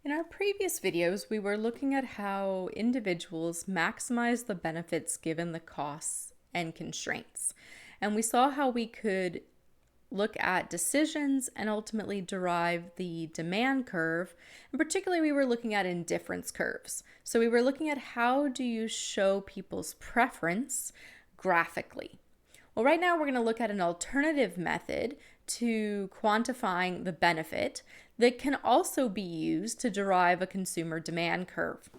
In our previous videos, we were looking at how individuals maximize the benefits given the costs and constraints. And we saw how we could look at decisions and ultimately derive the demand curve. And particularly, we were looking at indifference curves. So we were looking at how do you show people's preference graphically. Well, right now we're going to look at an alternative method to quantifying the benefit that can also be used to derive a consumer demand curve.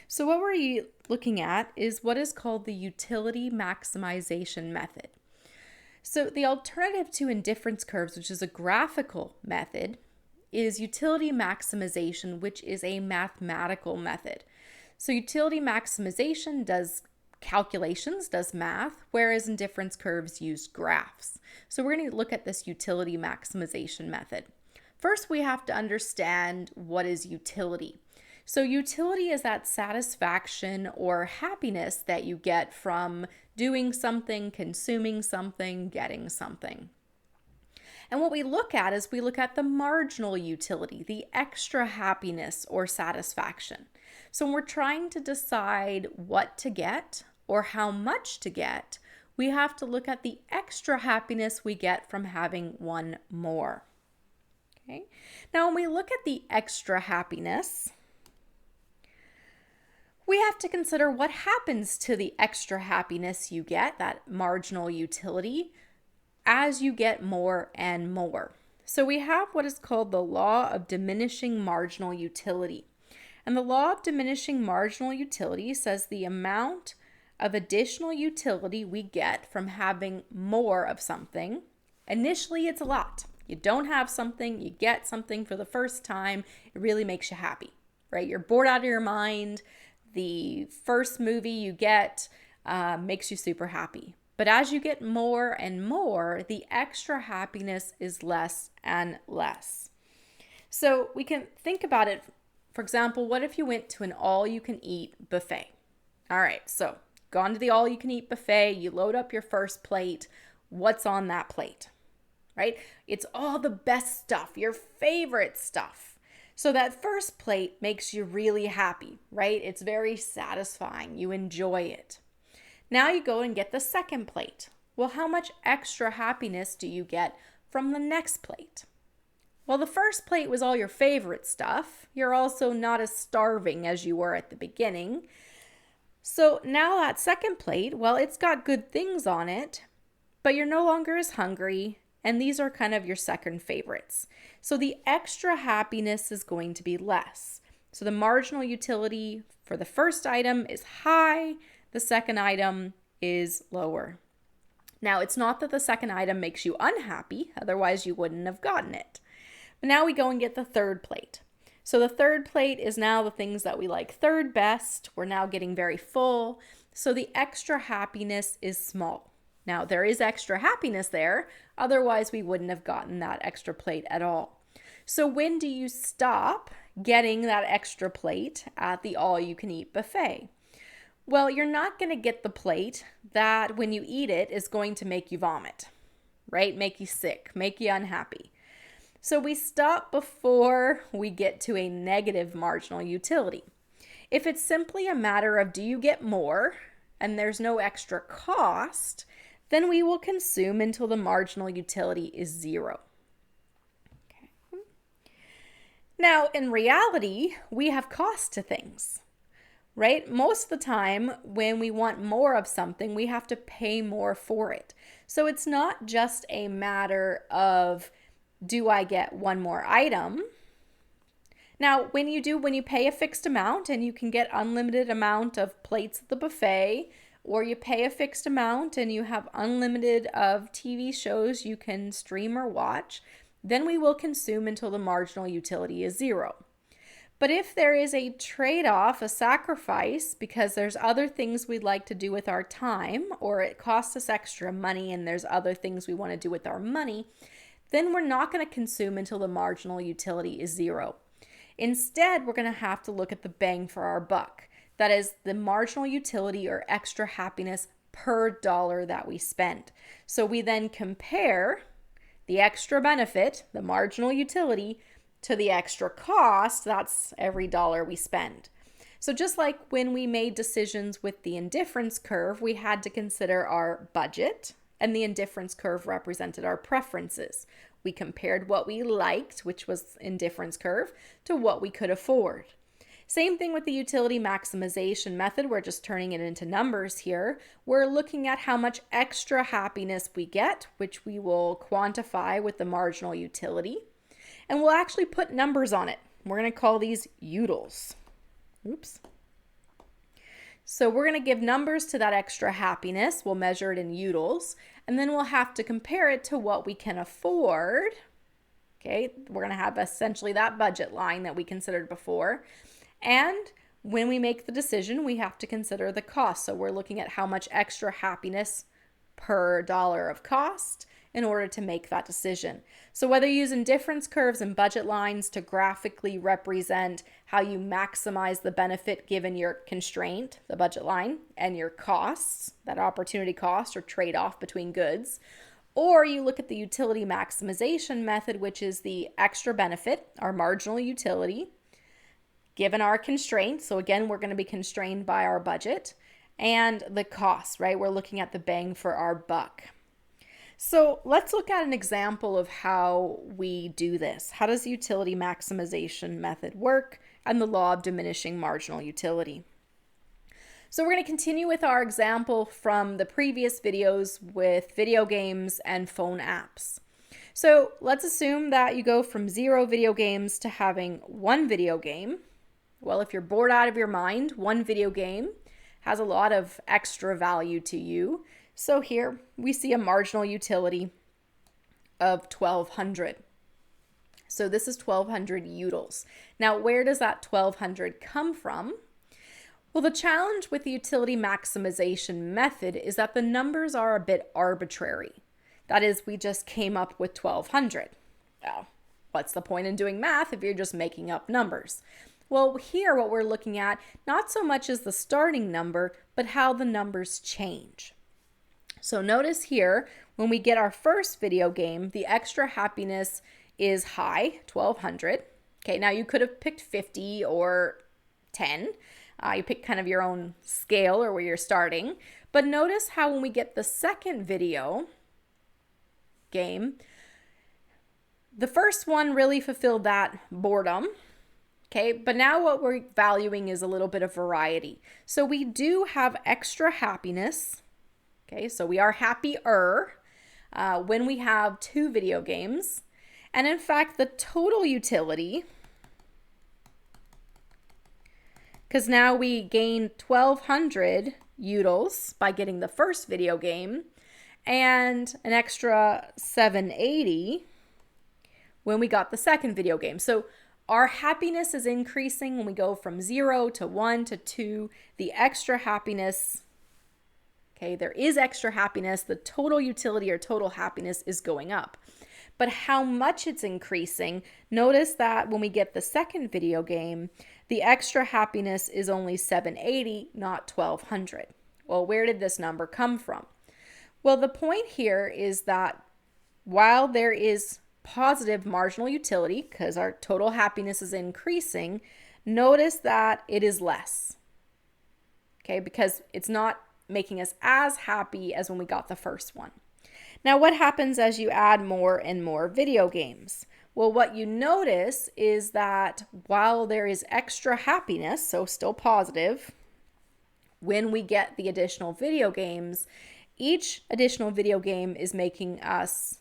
So what we're looking at is what is called the utility maximization method. So the alternative to indifference curves, which is a graphical method, is utility maximization, which is a mathematical method. So utility maximization does calculations, does math, whereas indifference curves use graphs. So we're going to look at this utility maximization method. First, we have to understand what is utility. So utility is that satisfaction or happiness that you get from doing something, consuming something, getting something. And what we look at is we look at the marginal utility, the extra happiness or satisfaction. So when we're trying to decide what to get or how much to get, we have to look at the extra happiness we get from having one more. Okay. Now, when we look at the extra happiness, we have to consider what happens to the extra happiness you get, that marginal utility, as you get more and more. So we have what is called the law of diminishing marginal utility. And the law of diminishing marginal utility says the amount of additional utility we get from having more of something, initially it's a lot. You don't have something, you get something for the first time, it really makes you happy, right? You're bored out of your mind. The first movie you get makes you super happy. But as you get more and more, the extra happiness is less and less. So we can think about it. For example, what if you went to an all-you-can-eat buffet? All right, so gone to the all-you-can-eat buffet, you load up your first plate. What's on that plate? Right? It's all the best stuff, your favorite stuff. So that first plate makes you really happy, right? It's very satisfying. You enjoy it. Now you go and get the second plate. Well, how much extra happiness do you get from the next plate? Well, the first plate was all your favorite stuff. You're also not as starving as you were at the beginning. So now that second plate, well, it's got good things on it, but you're no longer as hungry. And these are kind of your second favorites. So the extra happiness is going to be less. So the marginal utility for the first item is high. The second item is lower. Now, it's not that the second item makes you unhappy. Otherwise, you wouldn't have gotten it. But now we go and get the third plate. So the third plate is now the things that we like third best. We're now getting very full. So the extra happiness is small. Now, there is extra happiness there. Otherwise, we wouldn't have gotten that extra plate at all. So when do you stop getting that extra plate at the all-you-can-eat buffet? Well, you're not going to get the plate that when you eat it is going to make you vomit, right? Make you sick, make you unhappy. So we stop before we get to a negative marginal utility. If it's simply a matter of do you get more and there's no extra cost, then we will consume until the marginal utility is zero. Okay. Now, in reality, we have cost to things, right? Most of the time, when we want more of something, we have to pay more for it. So it's not just a matter of, do I get one more item? Now, when you pay a fixed amount and you can get unlimited amount of plates at the buffet, or you pay a fixed amount and you have unlimited of TV shows you can stream or watch, then we will consume until the marginal utility is zero. But if there is a trade-off, a sacrifice, because there's other things we'd like to do with our time, or it costs us extra money and there's other things we want to do with our money, then we're not going to consume until the marginal utility is zero. Instead, we're going to have to look at the bang for our buck. That is the marginal utility or extra happiness per dollar that we spend. So we then compare the extra benefit, the marginal utility, to the extra cost, that's every dollar we spend. So just like when we made decisions with the indifference curve, we had to consider our budget, and the indifference curve represented our preferences. We compared what we liked, which was indifference curve, to what we could afford. Same thing with the utility maximization method. We're just turning it into numbers here. We're looking at how much extra happiness we get, which we will quantify with the marginal utility. And we'll actually put numbers on it. We're going to call these utils. Oops. So we're going to give numbers to that extra happiness. We'll measure it in utils, and then we'll have to compare it to what we can afford. Okay, we're going to have essentially that budget line that we considered before. And when we make the decision, we have to consider the cost. So we're looking at how much extra happiness per dollar of cost in order to make that decision. So whether you use indifference curves and budget lines to graphically represent how you maximize the benefit given your constraint, the budget line, and your costs, that opportunity cost or trade-off between goods, or you look at the utility maximization method, which is the extra benefit, our marginal utility, given our constraints. So again, we're going to be constrained by our budget and the costs, right? We're looking at the bang for our buck. So let's look at an example of how we do this. How does the utility maximization method work and the law of diminishing marginal utility? So we're going to continue with our example from the previous videos with video games and phone apps. So let's assume that you go from 0 video games to having 1 video game. Well, if you're bored out of your mind, 1 video game has a lot of extra value to you. So here we see a marginal utility of 1200. So this is 1200 utils. Now, where does that 1200 come from? Well, the challenge with the utility maximization method is that the numbers are a bit arbitrary. That is, we just came up with 1200. Well, what's the point in doing math if you're just making up numbers? Well, here what we're looking at, not so much as the starting number, but how the numbers change. So notice here, when we get our first video game, the extra happiness is high, 1200. Okay, now you could have picked 50 or 10. You pick kind of your own scale or where you're starting. But notice how when we get the second video game, the first one really fulfilled that boredom. Okay, but now what we're valuing is a little bit of variety. So we do have extra happiness. Okay, so we are happier when we have 2 video games. And in fact, the total utility, because now we gain 1200 utils by getting the first video game and an extra 780 when we got the second video game. So our happiness is increasing when we go from 0 to 1 to 2. The extra happiness, okay, there is extra happiness. The total utility or total happiness is going up. But how much it's increasing, notice that when we get the second video game, the extra happiness is only 780, not 1200. Well, where did this number come from? Well, the point here is that while there is positive marginal utility, because our total happiness is increasing, notice that it is less. Okay, because it's not making us as happy as when we got the first one. Now, what happens as you add more and more video games? Well, what you notice is that while there is extra happiness, so still positive, when we get the additional video games, each additional video game is making us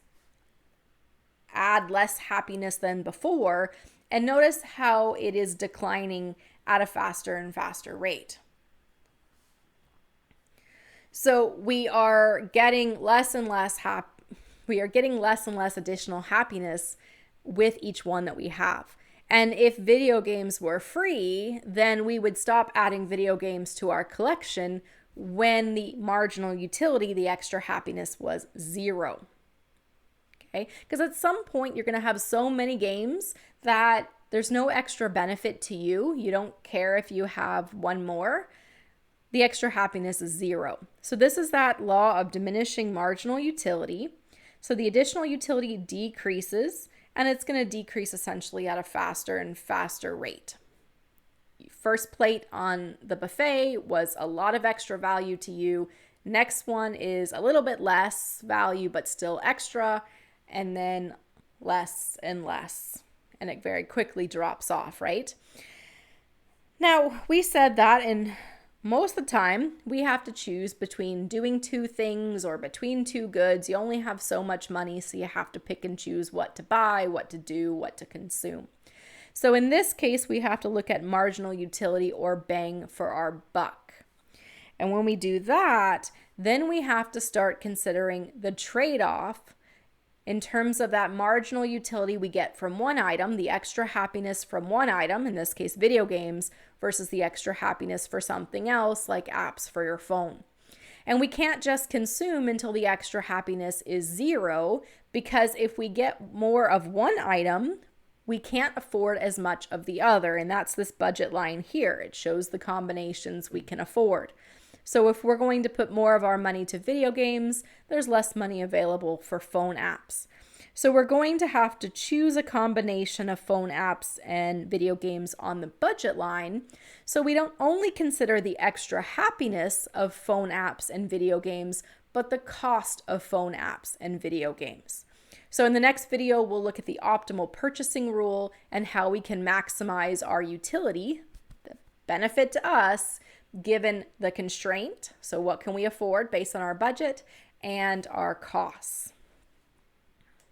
add less happiness than before. And notice how it is declining at a faster and faster rate. So we are getting less and less additional happiness with each one that we have. And if video games were free, then we would stop adding video games to our collection when the marginal utility, the extra happiness, was 0. Okay? Because at some point you're going to have so many games that there's no extra benefit to you. You don't care if you have one more. The extra happiness is 0. So this is that law of diminishing marginal utility. So the additional utility decreases and it's going to decrease essentially at a faster and faster rate. First plate on the buffet was a lot of extra value to you. Next one is a little bit less value, but still extra, and then less and less, and it very quickly drops off, right? Now, we said that in most of the time, we have to choose between doing two things or between two goods. You only have so much money, so you have to pick and choose what to buy, what to do, what to consume. So in this case, we have to look at marginal utility or bang for our buck. And when we do that, then we have to start considering the trade-off in terms of that marginal utility we get from one item, the extra happiness from one item, in this case video games, versus the extra happiness for something else like apps for your phone. And we can't just consume until the extra happiness is zero, because if we get more of one item, we can't afford as much of the other. And that's this budget line here. It shows the combinations we can afford. So if we're going to put more of our money to video games, there's less money available for phone apps. So we're going to have to choose a combination of phone apps and video games on the budget line, so we don't only consider the extra happiness of phone apps and video games, but the cost of phone apps and video games. So in the next video, we'll look at the optimal purchasing rule and how we can maximize our utility, the benefit to us, given the constraint. So what can we afford based on our budget and our costs.